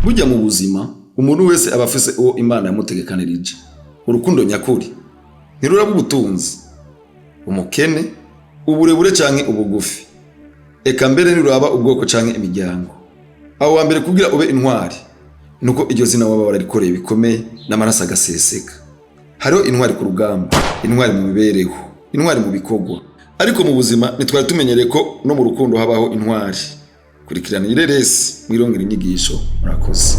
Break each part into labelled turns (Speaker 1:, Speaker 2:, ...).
Speaker 1: Burya mu buzima umuntu wese aba afise uwo Imana yamutegekanirije. Urukundo nyakuri ntiruraba ubutunzi, umukene, uburebure canke ubugufi, eka mbere ntiruraba ubwoko canke imiryango. Aho wa mbere kugira ube intwari nuko iryo zina waba wararikoreye bikomeye n'amaraso agaseseka. Hariho intwari ku rugamba, intwari mu mibereho, intwari mu bikorwa, ariko mu buzima nitwari tumenyereye ko no mu rukundo habaho intwari. Kurikirana IRERESI mwirongera inyigisho. Murakoze.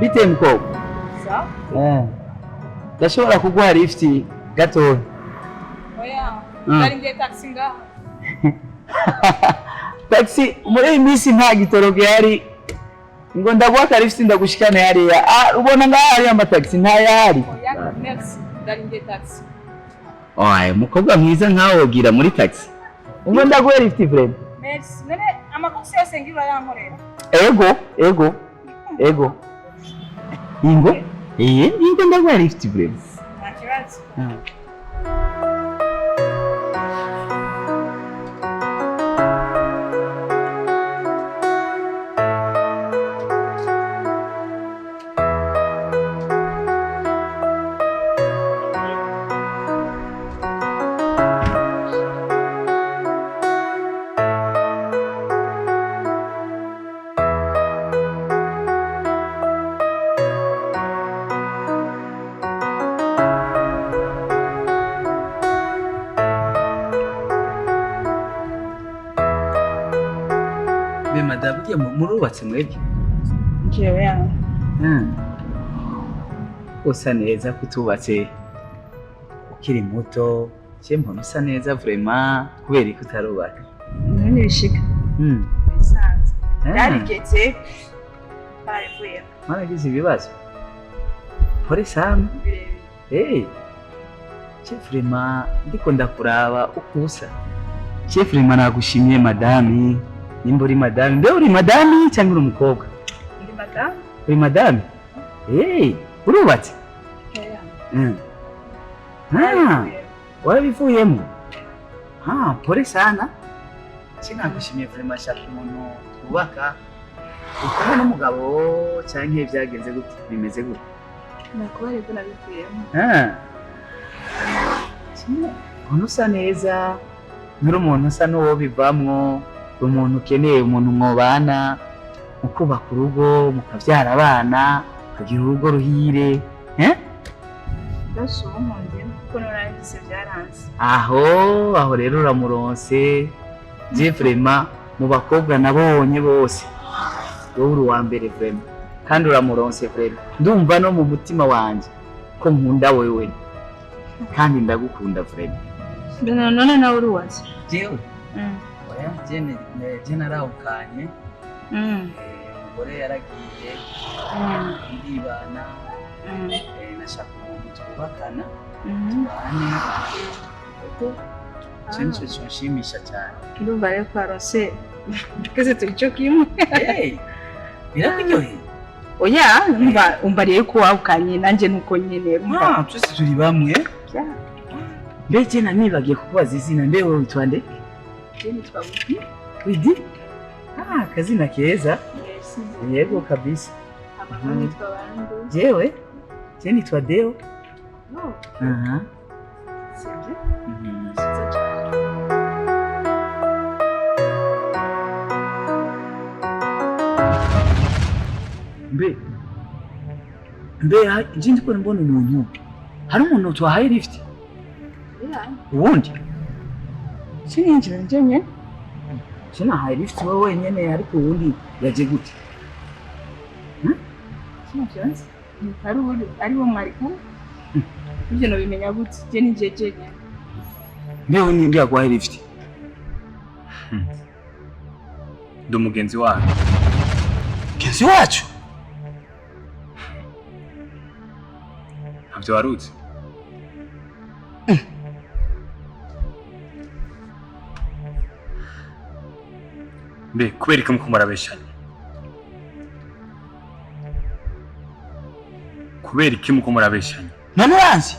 Speaker 2: Bite mkoko?
Speaker 3: Sawa?
Speaker 2: Ndashobora kuguha lift gatoya.
Speaker 3: Oya, ndarindiye taxi ngaha.
Speaker 2: Taxi muri iyi minsi nta gitoro gihari. Ngo ndaguha ka lift ndagushikana hariya. Ubona ngaha hari amataxi ntayahari.
Speaker 3: Oya, merci. Ndarindiye taxi.
Speaker 2: Oya, mukobwa mwiza nkawe wogira muri taxi. Ngo ndaguha lift friend.
Speaker 3: Merci. None amakosa yose ngira yankorera.
Speaker 2: Ego. Ingo? Ingo ndaguha lift friend.
Speaker 3: Nta kibazo.
Speaker 2: Madabuye murubatse mwebwe?
Speaker 3: Jewe ya.
Speaker 2: Usa neza kutubatse ukiri muto, cyempo usa neza vraiment kubera ko utarubaka.
Speaker 3: None bishika. Bisanzwe. Yarigeze baravuye.
Speaker 2: Maragize ibibazo. Pore sana. Vraiment ndiko ndakuraba ukusa. Vraiment nagushimiye madame. Nimba uri madame, mbe uri madame cyangwa uri umukobwa?
Speaker 3: Ndi madame.
Speaker 2: Uri madame? urubatse? Wabivuyemo? Pole sana. Sinagushimiye vraiment shaka umuntu twubaka. Ukaba n'umugabo canke byagenze gute? Bimeze gute?
Speaker 3: Nakubari ko nabivuyemo.
Speaker 2: Umuntu usa neza, muri umuntu usa n'uwo bivamwo, umuntu ukeneye umuntu mwobana, mukubaka urugo, mukavyara abana, mukagira urugo ruhire.
Speaker 3: Ndasho umuntu kuko narangise byaranze.
Speaker 2: Aho rero uramuronse. Je vraiment mu bakobwa nabonye bose. Wowe uri uwa mbere vraiment. Kandi uramuronse vraiment. Ndumva no mu mutima wanje ko nkunda wewe. Kandi ndagukunda vraiment.
Speaker 3: Bena none nawe uri wazi.
Speaker 2: Jewe. Oya je narawukanye. Umugore yaragiye. Ndibana. Nashaka umuntu twubakana. Tubane. Chencho cyoshimisha cyane.
Speaker 3: Ndumva rero parose. Kese turi cyo kimwe.
Speaker 2: Birakuryoheye.
Speaker 3: Oya, umva rero ko wawukanye nanje nuko nyene.
Speaker 2: Twese turi bamwe. Mbese nanibagiye kukubaza izina mbe wowe witwa nde?
Speaker 3: Je nitwa Widi.
Speaker 2: Widi? Kazina keza.
Speaker 3: Yes.
Speaker 2: Yego kabisa.
Speaker 3: Mama nitwa Bandu.
Speaker 2: Jewe? Je nitwa Deo.
Speaker 3: No. Sije? Mbe je ndiko mbona umuntu. Hari umuntu twahaye lift? Uwundi? Sinjye njye. Sinahaye lift wowe wenyene ariko uwundi yaje gute? Sinjye. Ari wo marika? Ibyo no bimenya gute? Je ni jeje.
Speaker 2: Mbeho ni ndiya kwa lift. Ndo mugenzi wacu. Mugenzi wacu? Ntabyo warutse. Mbe kubera ko murabeshanya? Kubera iki muko murabeshanya? None uranzi?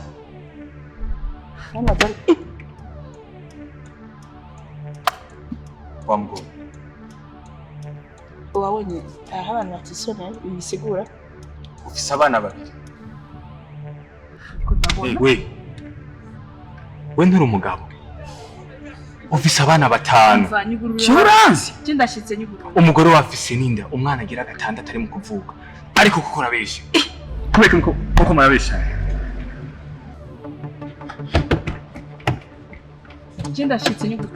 Speaker 2: Wamgo.
Speaker 3: Wabonye abantu batisona ibisigura?
Speaker 2: Ufise abana babiri. We nturi umugabo. Ufise abana 5. Cyuranzi?
Speaker 3: Je ndashitse nyuguru.
Speaker 2: Umugore wafise ninda umwana agira 6 atari mu kuvuka. Ariko kuko urabesha. Kubeka kuko murabesha.
Speaker 3: Je ndashitse nyuguru.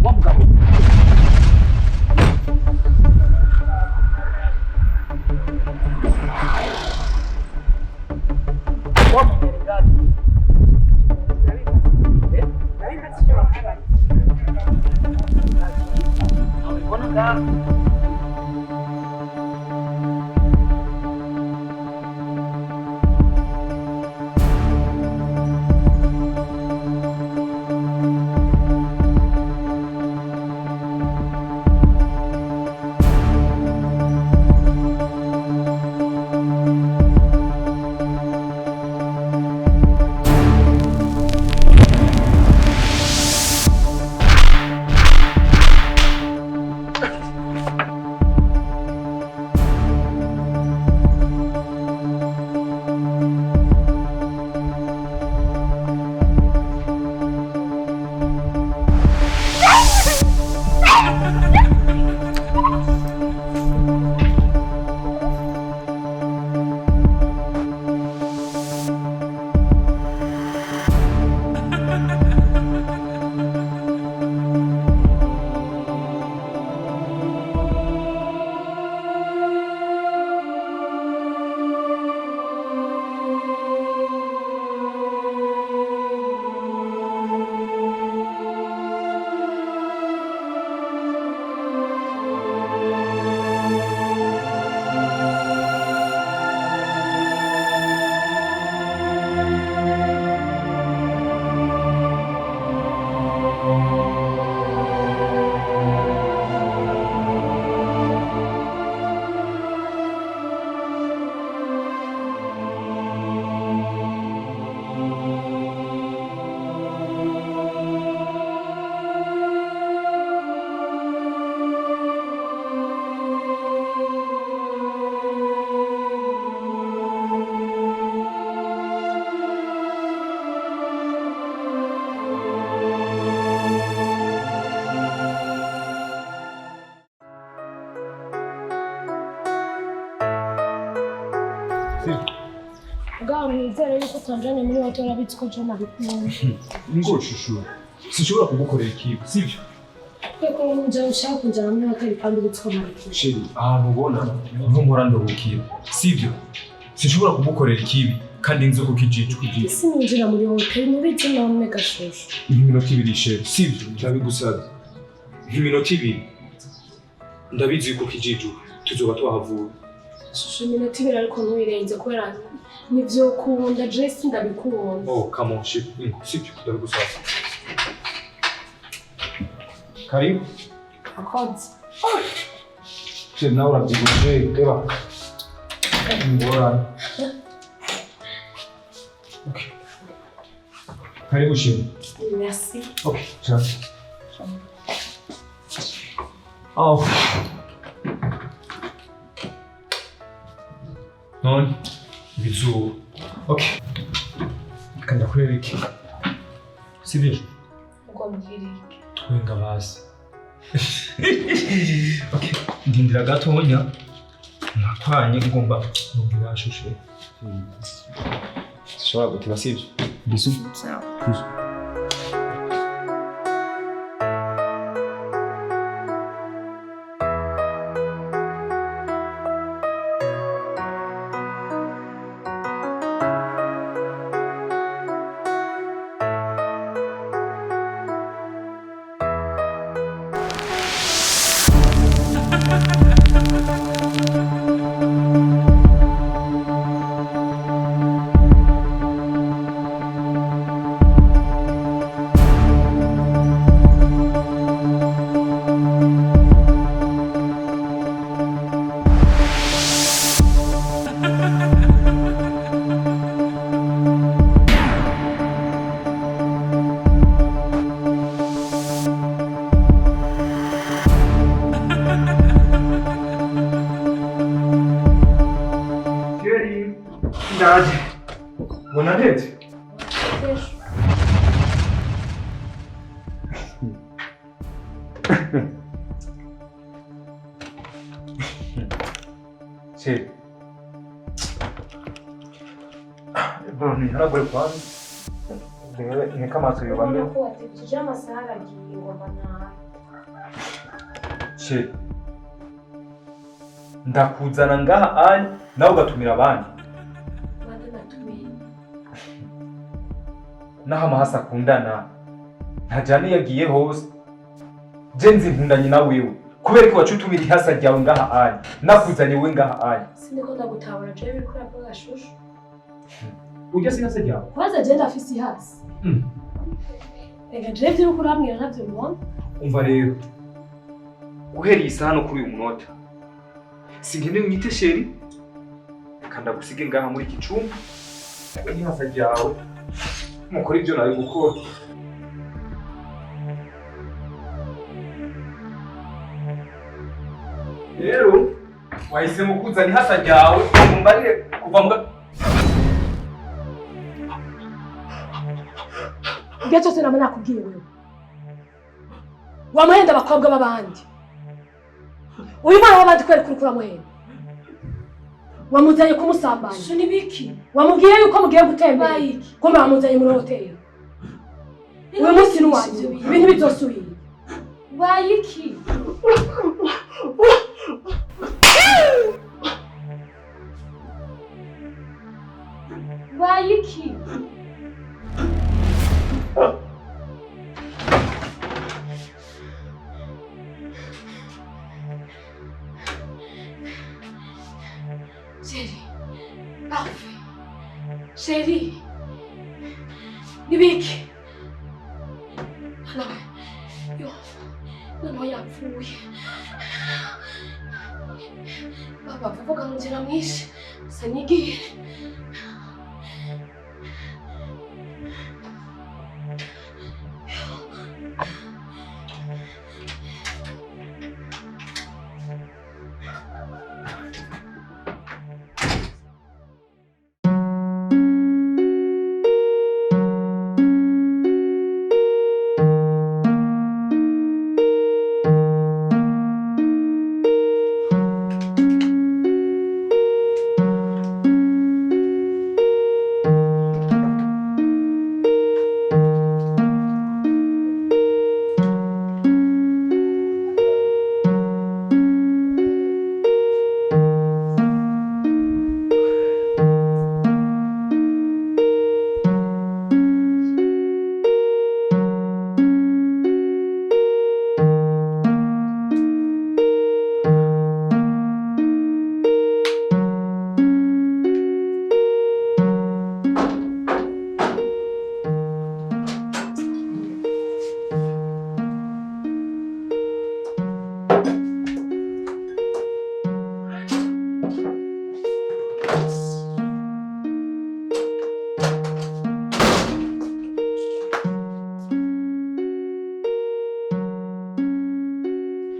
Speaker 2: Wa mugabo.
Speaker 4: nizere yuko tunjanye muri hotel abitse ko je nabikunda.
Speaker 5: Ngo shushu. Sinshobora kugukorera ikibi, sivyo?
Speaker 4: Eko nje ushaka kunjana muri hotel kandi ubitse ko nabikunda.
Speaker 5: Sheri, ahantu ubona niho mpora ndabukira, sivyo? Sinshobora kugukorera ikibi kandi nzi ko kijije kugira.
Speaker 4: Sinjira muri hotel mubize none gashushu.
Speaker 5: Iminota ibiri sheri, sivyo? Ndabigusabye. Iminota ibiri. Ndabizi ko kijije tuzoba twahavuye.
Speaker 4: Shushu iminota ibiri ariko ntuyirenze kubera nivyo kunda Jesse ndabikunda.
Speaker 5: Oh, come on, shit. Sivyo ndabigusabye. Karibu.
Speaker 4: Akoze.
Speaker 5: Sheri, nawe urabyiguje, reba. Ngorane. Okay. Karibu sheri.
Speaker 4: Merci.
Speaker 5: Okay, ciao. Oh. Non, bisous. Okay. Kanda kurereke. Sivyo?
Speaker 4: Uko mbwirike.
Speaker 5: Twenga basi. Okay, ndindira gatonya. Nakwanye ngomba nubwira shushe. Sishobora gutiba sivyo? Bisous.
Speaker 4: Ciao.
Speaker 5: Ndaje. Bona ndetse. Sì. Bruni, haragore kwanza. Ni kama sio bambe.
Speaker 4: Tujama sahara ngoma na.
Speaker 5: Sì. Ndakuzana ngaha ani nawe ugatumira abandi. Naho amahasa akundana ntajani yagiye hose je nzi nkundanye na wewe kubera ko wacutumira ihasa ryawe ngaha anye nakuzanye we ngaha anye
Speaker 4: siniko ndagutabura je bikora ko gashushu
Speaker 5: ujya sinase ryawe
Speaker 4: kwaza je ndafise ihasa rega je byo kurambwira navyo mbona
Speaker 5: umva rero guhera isaha no kuri uyu munota sinkeneye unyite sheri kanda gusige ngaha muri kicumba ihasa ryawe mukora ibyo nari gukora rero wahisemo kuzana ihasa ryawe mumbarire kuva mu
Speaker 4: igihe cyose nama nakubwiye wewe wamuhenda abakobwa b'abandi uyu mwana w'abandi kweri kuri kuramuhenda wamuzanye kumusambanya so nibiki wamubwiye yuko mugiye gutembera ko mwamuzanye muri hoteli uyu munsi n'uwanyu ibintu bizosubira bayiki bayiki Chérie, parfait. Chérie, nibiki. Alors, non, yapfuye. Baba, vuga ngira mwishe. Sanigiye.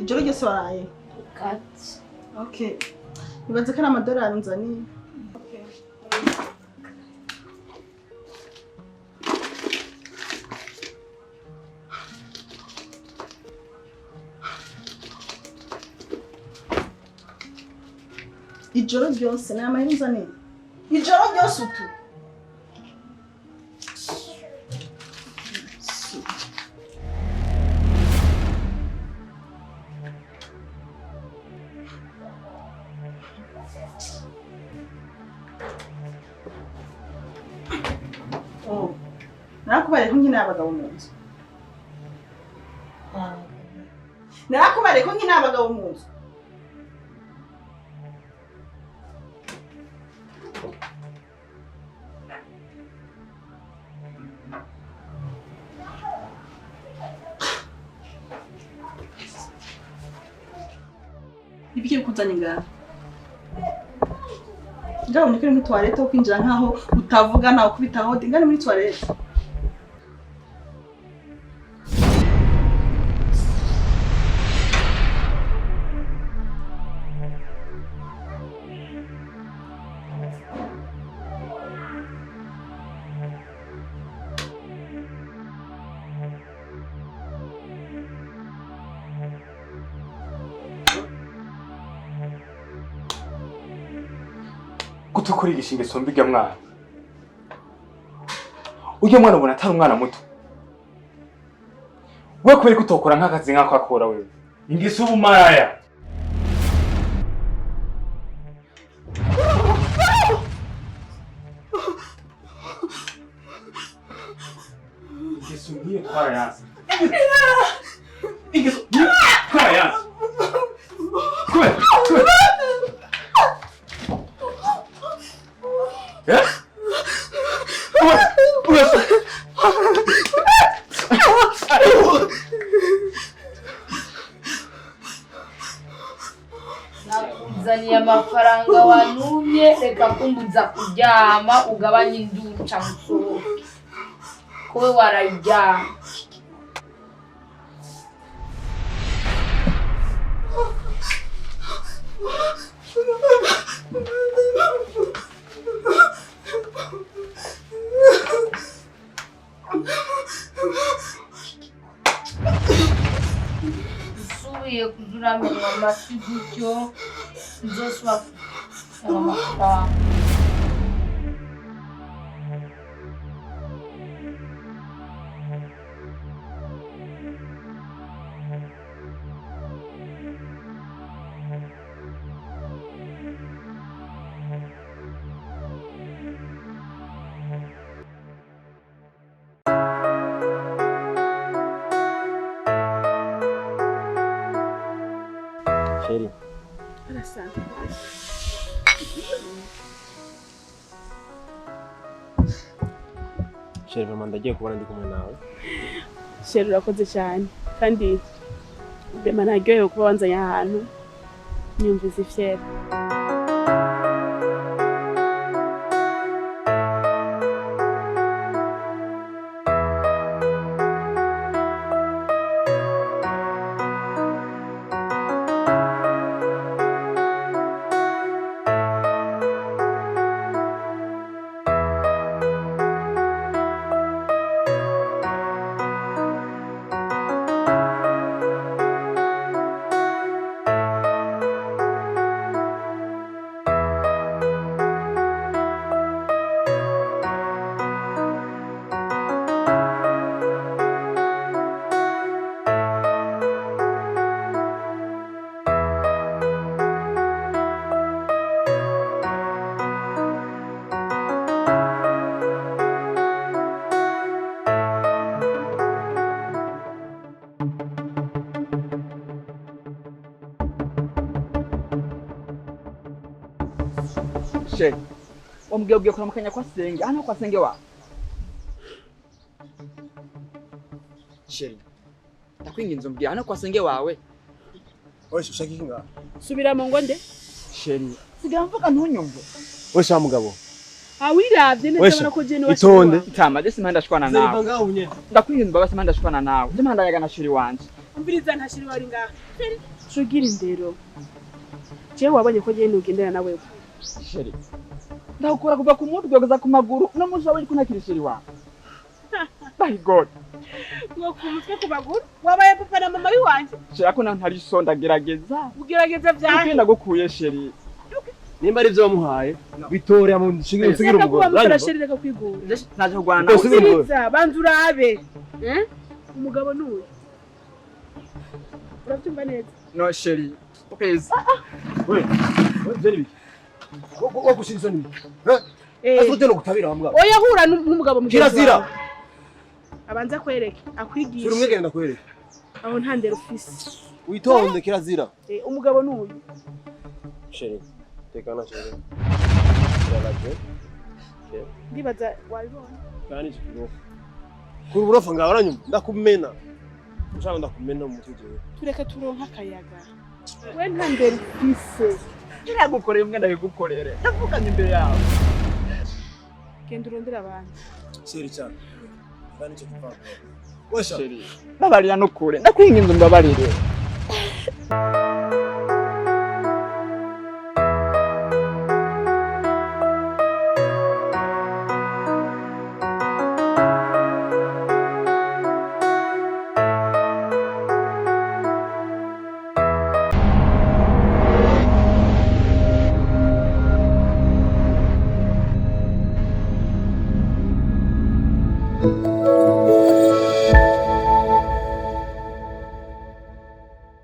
Speaker 6: ijoro ryose waraye
Speaker 4: Kati.
Speaker 6: okay ibaze ko ari amadolari nzaniye okay ijoro ryose ni amahera nzaniye ijoro ryose utu Narakubariye ko nyine abagabo mu nzu. Narakubariye ko nyine abagabo mu nzu. Ibigiye kuzana ingana. Ngaho muri kuri toilette wo kwinjira nkaho utavuga naho kubitaho ingana muri toilette.
Speaker 5: Gutukuri gishinge sombi gya mwana. Ujye mwana ubona atari umwana muto. We kubera ko utokora nk'akazi nk'ako akora wewe. Ingese ubumaya. Ingese ngiye kwara yasi. Ingese kwara yasi. Kwe.
Speaker 4: Nakuzaniye amafaranga wanumye reka kumbuza kuryama ugabanye induru camuso kowe wararyama usubiye kuzuramenya amasi gutyo nzoswa amafaranga
Speaker 7: Sheri.
Speaker 6: Arasante.
Speaker 7: Sheri mama ndagiye kubona ndi kumwe nawe.
Speaker 8: Sheri urakoze cyane kandi bema naryohewe kuba wanzanye ahantu nyumvise ifyera.
Speaker 3: Sheri, wamugeugia kuna mkanya kwa senge, hano kwa senge wa. Sheri, takwinginze mbya hano kwa senge wawe.
Speaker 7: Oye ushaka iki nga?
Speaker 8: Subira mu ngo nde?
Speaker 3: Sheri, sigamvuga ntunyumve.
Speaker 7: Oye sha mugabo.
Speaker 8: Awiravye neza ubona ko je ni
Speaker 7: itonde.
Speaker 3: Itama desi manda shikwana nawe.
Speaker 7: Zeriva ngaho nyene.
Speaker 3: Ndakwinginze baba simanda shikwana nawe. Ndimanda yaga na Sheri wanje.
Speaker 8: Umviriza ntashiri wari ngaha. Cugira indero. Jewe wabonye ko genda ugendera na wewe.
Speaker 3: Sheri. Ndakura kuva ku mutwe kugeza ku maguru no muzi wabonye ko ntakiri sheri wawe. My God.
Speaker 8: Ngo kumutwe ku maguru wabaye papa na mama wiwanje.
Speaker 3: Sheri ko ntari so ndagerageza.
Speaker 8: Ugerageza vyahe.
Speaker 3: Ukenda gukuye sheri. Nimba ari byo wamuhaye bitore mu nshinga usigira umugore.
Speaker 8: Reka sheri reka kwigura.
Speaker 3: Naje kugwana nawe.
Speaker 8: Usiza banza urabe. Umugabo nuwe. Urabyumva neza?
Speaker 3: No sheri. Please. We. Jeni biki. Wo gushiriza ni. Asoje no gutabira mugabo.
Speaker 8: Oya hura n'umugabo mugihe.
Speaker 3: Kirazira.
Speaker 8: Abanza kwereke akwigisha.
Speaker 3: Sura umwegenda kwereke.
Speaker 8: Aho ntandero ufise.
Speaker 3: Witonde kirazira.
Speaker 8: Umugabo nuyu.
Speaker 3: Sheri. Tekana sheri. Yaraje.
Speaker 8: Ndibaza wabibona.
Speaker 3: Kandi kiro. Kuri urofa ngabaranyuma ndakumena. Ushaka ndakumena mu mutwe jewe.
Speaker 8: Tureka turonka akayaga. We ntandero ufise.
Speaker 3: Iragukorera umwe ndabigukorere. Ndavuganye imbere yawe.
Speaker 8: Genda urondera abantu.
Speaker 3: Sheri cyane. Kandi cyo kuva. Wesha. Sheri. Babarira no kure. Ndakwinginze mbabarire.